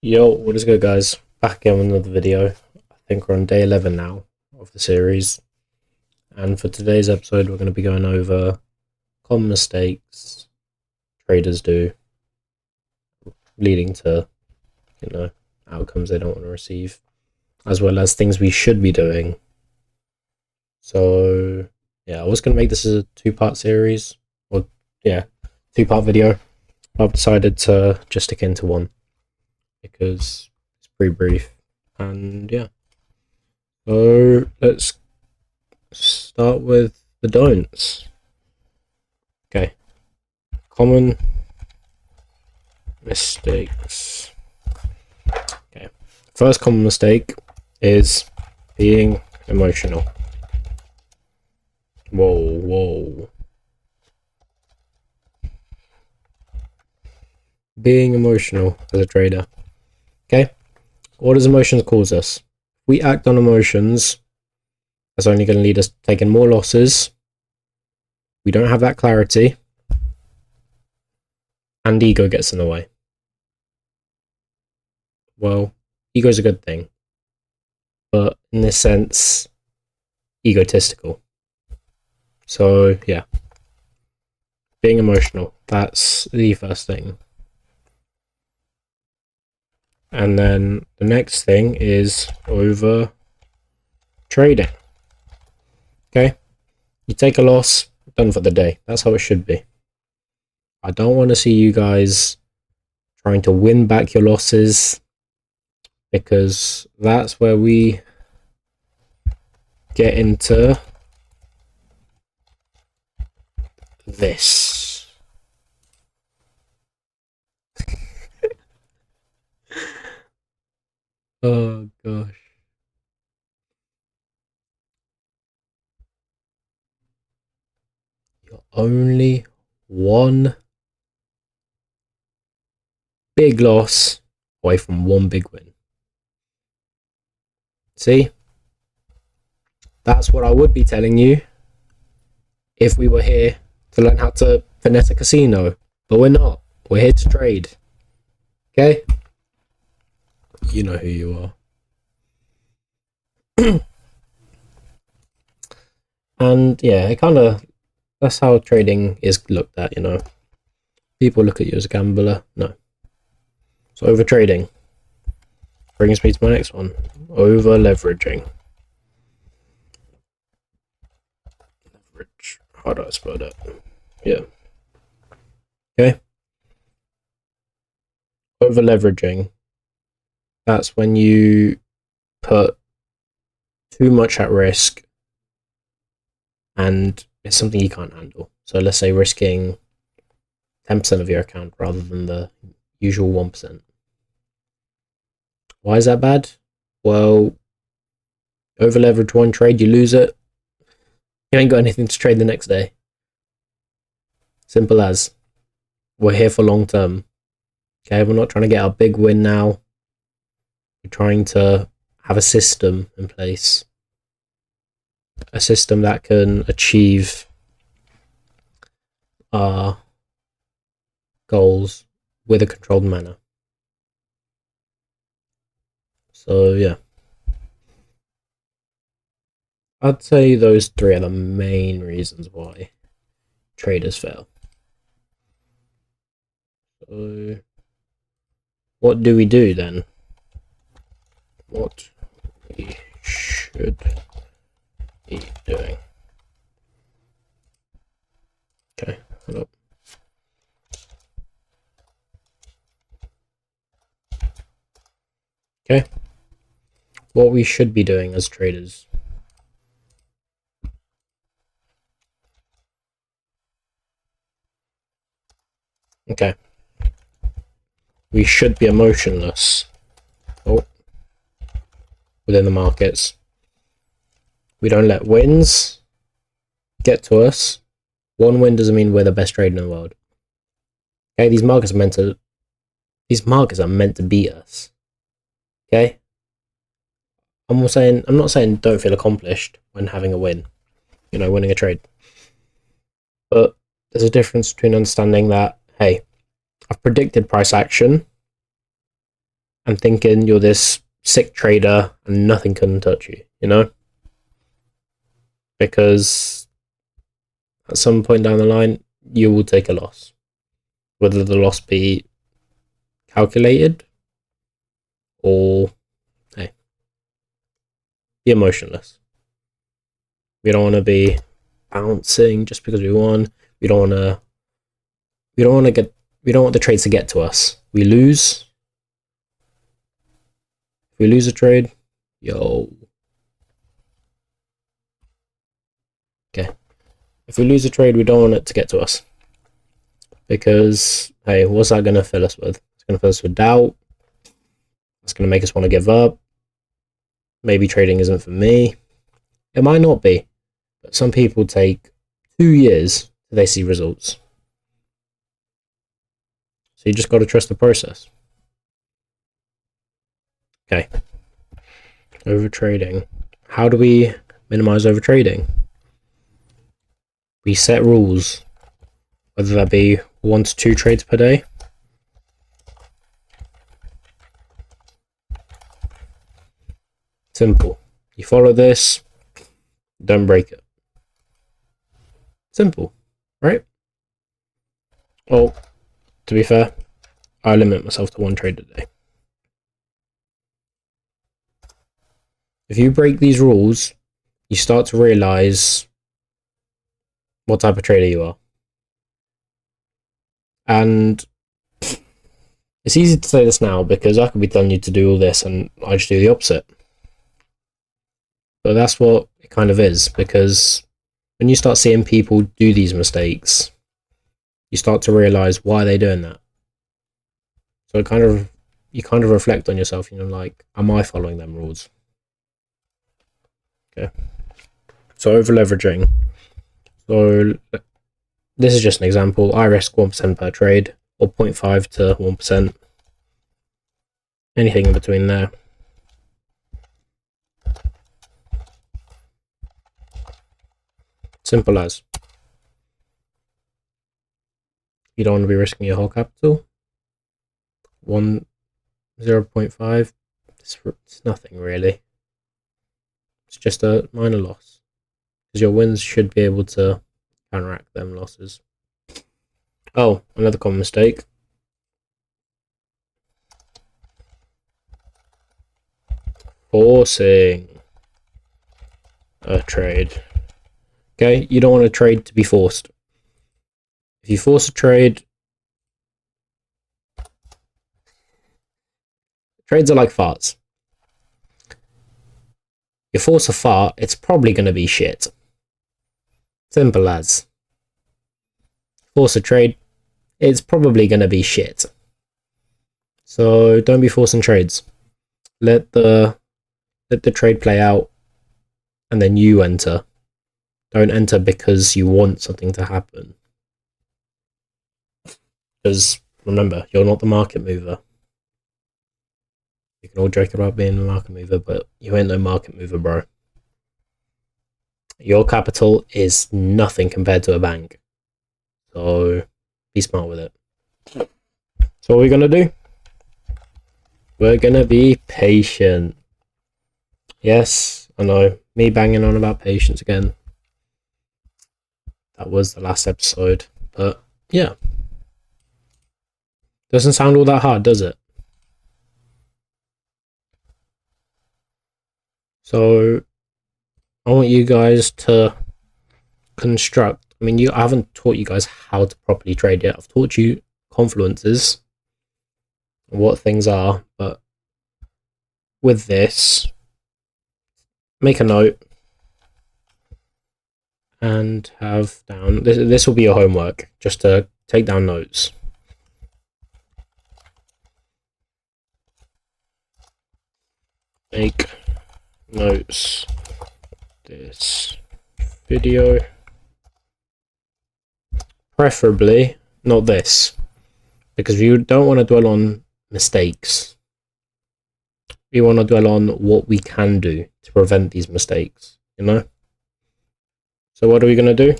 Yo, what is good, guys? Back again with another video. I think we're on day 11 now of the series. And for today's episode, we're going to be going over common mistakes traders do, leading to, outcomes they don't want to receive, as well as things we should be doing. So, yeah, I was going to make this as a two-part series, or, two-part video. I've decided to just stick into one, because it's pretty brief. And yeah, so let's start with the don'ts. Okay, common mistakes. Okay, first common mistake is being emotional. Whoa. Being emotional as a trader. Okay, what does emotions cause us? If we act on emotions, that's only going to lead us to taking more losses. We don't have that clarity, and ego gets in the way. Well, ego is a good thing, but in this sense, egotistical. So yeah, being emotional, that's the first thing. And then the next thing is over trading. Okay, you take a loss, done for the day. That's how it should be. I don't want to see you guys trying to win back your losses, because that's where we get into this. Oh gosh. You're only one big loss away from one big win. See? That's what I would be telling you if we were here to learn how to finesse a casino. But we're not. We're here to trade. Okay? You know who you are. And yeah, that's how trading is looked at, People look at you as a gambler. No. So over trading brings me to my next one. Over leveraging. Leverage. How do I spell that? Yeah. Okay. Over leveraging. That's when you put too much at risk and it's something you can't handle. So let's say risking 10% of your account rather than the usual 1%. Why is that bad? Well, over leverage one trade, you lose it. You ain't got anything to trade the next day. Simple as. We're here for long term. Okay, we're not trying to get our big win now. We're trying to have a system in place. A system that can achieve our goals with a controlled manner. So yeah, I'd say those three are the main reasons why traders fail. So what do we do then? What we should be doing. Okay, hold up. Okay, what we should be doing as traders. Okay, we should be emotionless within the markets. We don't let wins get to us. One win doesn't mean we're the best trader in the world. Okay, these markets are meant to beat us. Okay? I'm not saying don't feel accomplished when having a win, winning a trade. But there's a difference between understanding that, hey, I've predicted price action. and thinking you're this sick trader and nothing can touch you, you know? Because at some point down the line, you will take a loss. Whether the loss be calculated or, hey, be emotionless. We don't want to be bouncing just because we won. We don't want the trades to get to us. We lose. If we lose a trade, yo. Okay. If we lose a trade, we don't want it to get to us. Because, hey, what's that going to fill us with? It's going to fill us with doubt. It's going to make us want to give up. Maybe trading isn't for me. It might not be. But some people take 2 years till they see results. So you just got to trust the process. Okay. Overtrading. How do we minimize overtrading? We set rules, whether that be 1 to 2 trades per day. Simple. You follow this, don't break it. Simple, right? Well, to be fair, I limit myself to 1 trade a day. If you break these rules, you start to realize what type of trader you are. And it's easy to say this now because I could be telling you to do all this and I just do the opposite. But that's what it kind of is, because when you start seeing people do these mistakes, you start to realize why they're doing that. So you kind of reflect on yourself, you know, like, am I following them rules? Okay. So over leveraging. So this is just an example. I risk 1% per trade, or 0.5 to 1%. Anything in between there. Simple as. You don't want to be risking your whole capital. 0.5. It's nothing really. It's just a minor loss. Because your wins should be able to counteract them losses. Oh, another common mistake. Forcing a trade. Okay, you don't want a trade to be forced. If you force a trade, trades are like farts. You force a fart, it's probably going to be shit. Simple as. Force a trade, it's probably going to be shit. So don't be forcing trades. Let the trade play out, and then you enter. Don't enter because you want something to happen. Because remember, you're not the market mover. You can all joke about being a market mover, but you ain't no market mover, bro. Your capital is nothing compared to a bank. So be smart with it. So what we're going to do? We're going to be patient. Yes, I know. Me banging on about patience again. That was the last episode. But yeah. Doesn't sound all that hard, does it? So I want you guys to construct. I mean, I haven't taught you guys how to properly trade yet. I've taught you confluences, what things are, but with this, make a note and have down. This will be your homework, just to take down notes. Make notes this video, preferably not this, because you don't want to dwell on mistakes. We want to dwell on what we can do to prevent these mistakes, you know? So what are we going to do?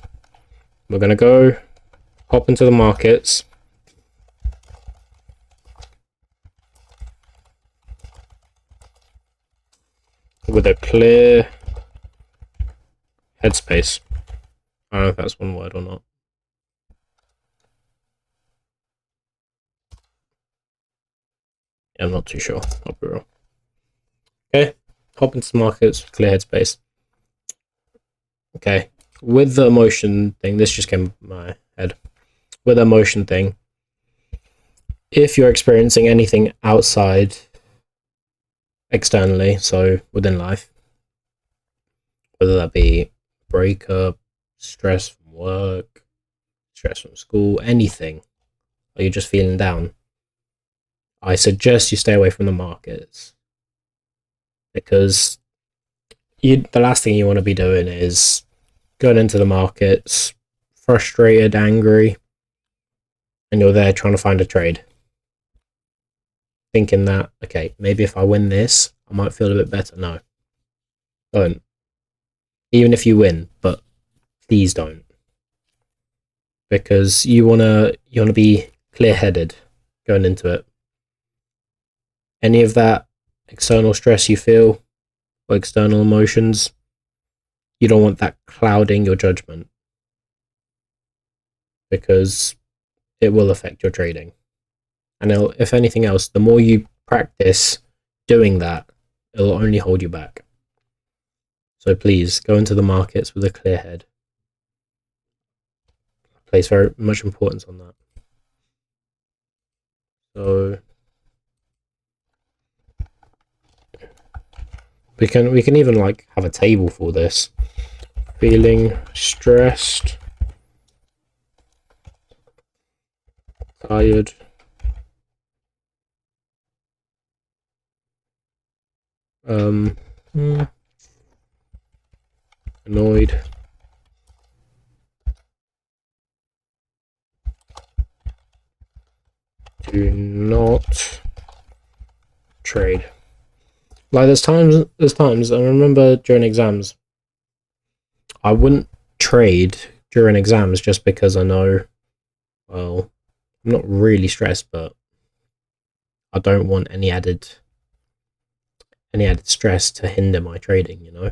We're going to go hop into the markets. with a clear headspace. I don't know if that's one word or not. Yeah, I'm not too sure. I'll be real. Okay, hop into the markets, clear headspace. Okay, with the emotion thing, this just came to my head. With the emotion thing, if you're experiencing anything outside, externally, so within life, whether that be breakup, stress from work, stress from school, anything, or you're just feeling down, I suggest you stay away from the markets, because the last thing you want to be doing is going into the markets frustrated, angry, and you're there trying to find a trade, thinking that, okay, maybe if I win this, I might feel a bit better. No, don't. Even if you win, but please don't, because you wanna be clear-headed going into it. Any of that external stress you feel, or external emotions, you don't want that clouding your judgment, because it will affect your trading. And if anything else, the more you practice doing that, it'll only hold you back. So please go into the markets with a clear head. I place very much importance on that. So we can even like have a table for this. Feeling stressed, tired, annoyed, do not trade. Like there's times I remember during exams, I wouldn't trade during exams just because I know, well, I'm not really stressed, but I don't want any added stress to hinder my trading, you know?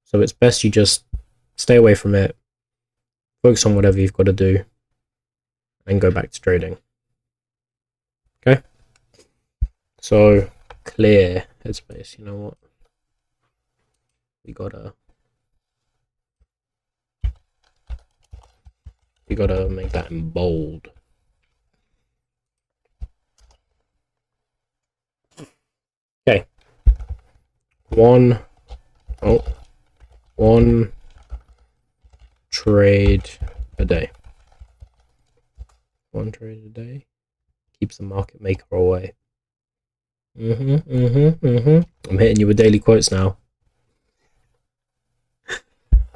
So it's best you just stay away from it, focus on whatever you've got to do, and go back to trading. Okay? So, clear headspace. You know what? We gotta make that in bold. Okay. One trade a day. One trade a day keeps the market maker away. I'm hitting you with daily quotes now.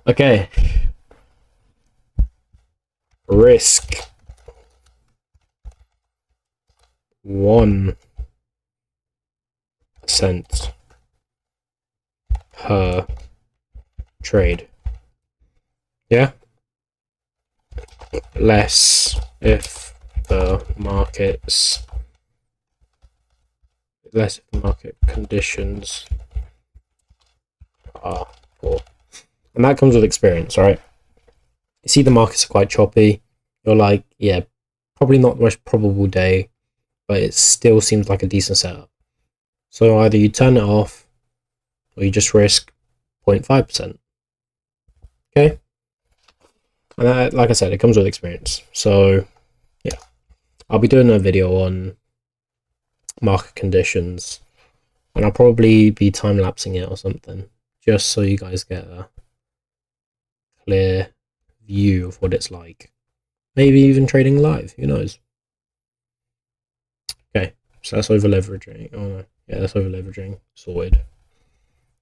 Okay. Risk 1% per trade. Yeah? Less if the market conditions are poor. And that comes with experience, right? You see the markets are quite choppy, you're like, yeah, probably not the most probable day, but it still seems like a decent setup. So either you turn it off or you just risk 0.5%. Okay? And that, like I said, it comes with experience. So yeah, I'll be doing a video on market conditions, and I'll probably be time lapsing it or something, just so you guys get a clear view of what it's like. Maybe even trading live, who knows? Okay, so that's over leveraging. Oh no, yeah, that's over leveraging. Sorted.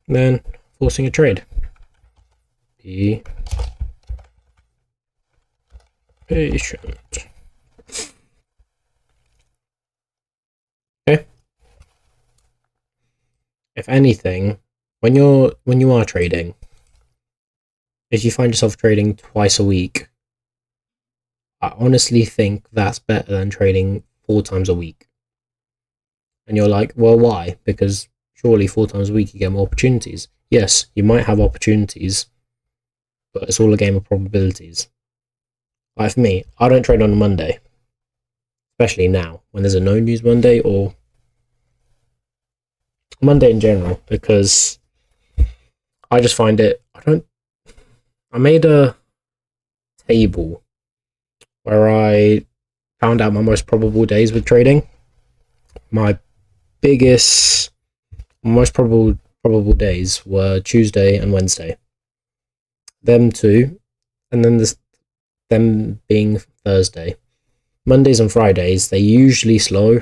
And then forcing a trade. Be patient. Okay. If anything, when you are trading, if you find yourself trading twice a week, I honestly think that's better than trading 4 times a week. And you're like, well, why? Because surely 4 times a week you get more opportunities. Yes, you might have opportunities, but it's all a game of probabilities. Like for me, I don't trade on a Monday, especially now when there's a no news Monday or Monday in general, because I just find it. I made a table where I found out my most probable days with trading. My most probable days were Tuesday and Wednesday. Them two, and then them being Thursday. Mondays and Fridays, they're usually slow.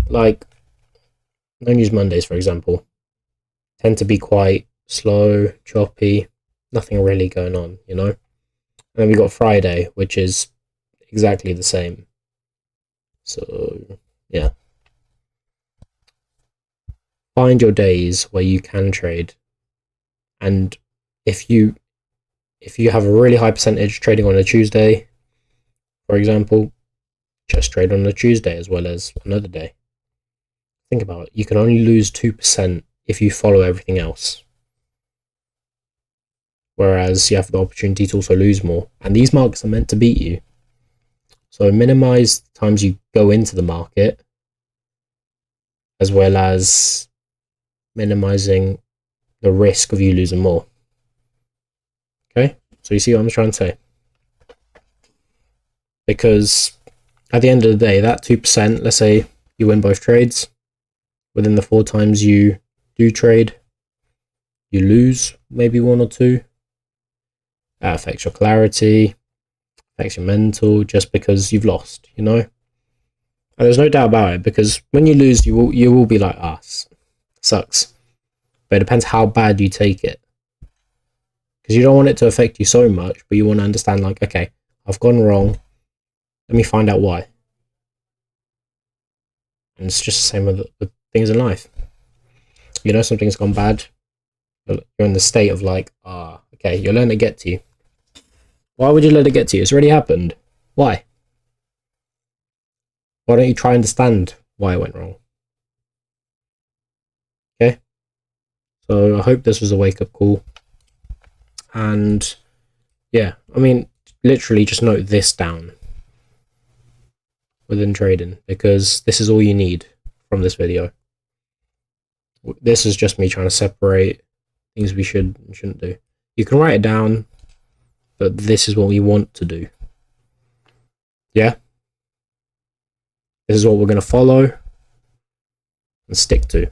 Like, no news Mondays, for example, tend to be quite slow, choppy, nothing really going on, you know? And then we got Friday, which is exactly the same. So, yeah. Find your days where you can trade, and if you have a really high percentage trading on a Tuesday, for example, just trade on a Tuesday as well as another day. Think about it. You can only lose 2% if you follow everything else. Whereas you have the opportunity to also lose more. And these markets are meant to beat you. So minimize the times you go into the market, as well as minimizing the risk of you losing more. Okay? So you see what I'm trying to say? Because at the end of the day, that 2%, let's say you win both trades, within the 4 times you do trade, you lose maybe 1 or 2. That affects your clarity, affects your mental, just because you've lost, you know? And there's no doubt about it, because when you lose, you will be like, sucks. But it depends how bad you take it. Because you don't want it to affect you so much, but you want to understand, like, okay, I've gone wrong. Let me find out why. And it's just the same with things in life. You know something's gone bad, you're in the state of like, okay, you're letting it get to you. Why would you let it get to you? It's already happened. Why? Why don't you try and understand why it went wrong? Okay? So I hope this was a wake-up call. And yeah, I mean, literally just note this down within trading, because this is all you need from this video. This is just me trying to separate things we should and shouldn't do. You can write it down, but this is what we want to do. Yeah? This is what we're going to follow and stick to.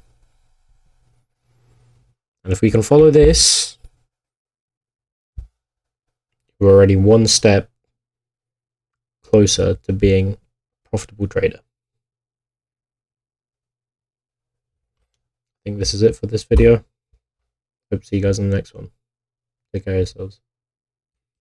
And if we can follow this, we're already 1 step closer to being a profitable trader. I think this is it for this video. Hope to see you guys in the next one. Take care of yourselves.